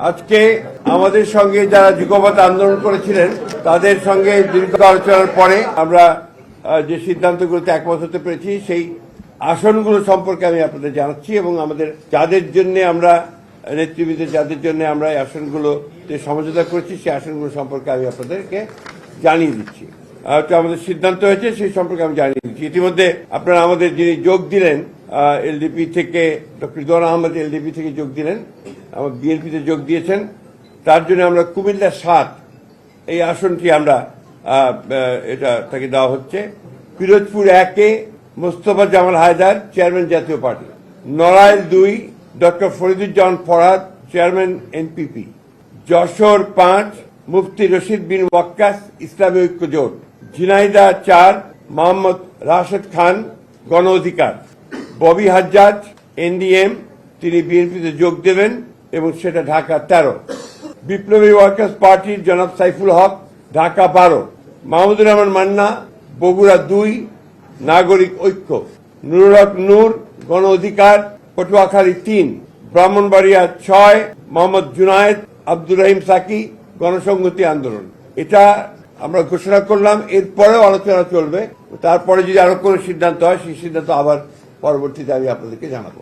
আজকে আমাদের সঙ্গে যারা যুগপৎ আন্দোলন করেছিলেন তাদের সঙ্গে দীর্ঘ আলোচনার পরে আমরা যে সিদ্ধান্তগুলোতে একমত হতে পেরেছি সেই আসনগুলো সম্পর্কে আমি আপনাদের জানাচ্ছি এবং আমাদের যাদের জন্য আমরা নেতৃবৃন্দ যাদের জন্য আমরা এই আসনগুলোতে সমঝোতা করেছি সেই আসনগুলো সম্পর্কে আমি আপনাদেরকে জানিয়ে দিচ্ছি। তো আমাদের সিদ্ধান্ত হয়েছে সেই সম্পর্কে আমি জানিয়ে দিচ্ছি। ইতিমধ্যে আপনারা আমাদের যিনি যোগ দিলেন এলডিপি থেকে ডক্টর রিদওয়ান আহমেদ এলডিপি থেকে যোগ দিলেন, আমার বিএনপিতে যোগ দিয়েছেন, তার জন্য আমরা কুমিল্লা 7 এই আসনটি আমরা এটা তাকে দেওয়া হচ্ছে। পিরোজপুর 1-এ মোস্তফা জামাল হায়দার, চেয়ারম্যান জাতীয় party. Narail 2 doctor Fariduzzaman Farhad, chairman NPP. Jessore 5 মুফতি রশিদ বিন ওয়াক্কাস, ইসলামী ঐক্য জোট। ঝিনাইদহ 4 মোহাম্মদ রাশেদ খান, গণ অধিকার। ববি হাজ্জাজ এনডিএম, তিনি বিএনপিতে যোগ দেবেন এবং সেটা ঢাকা 13। বিপ্লবী ওয়ার্কার্স পার্টির জনাব সাইফুল হক, ঢাকা 12। মাহমুদুর রহমান মান্না, বগুড়া 2 নাগরিক ঐক্য। নুরুল হক নূর, গণ অধিকার, পটুয়াখালী 3। ব্রাহ্মণবাড়িয়া 6 মোহাম্মদ জুনায়েদ আব্দুর রহিম সাকি, গণসংহতি আন্দোলন। এটা আমরা ঘোষণা করলাম, এরপরেও আলোচনা চলবে। তারপরে যদি আরো কোনো সিদ্ধান্ত হয় সেই সিদ্ধান্ত আবার পরবর্তীতে আমি আপনাদেরকে জানাবো।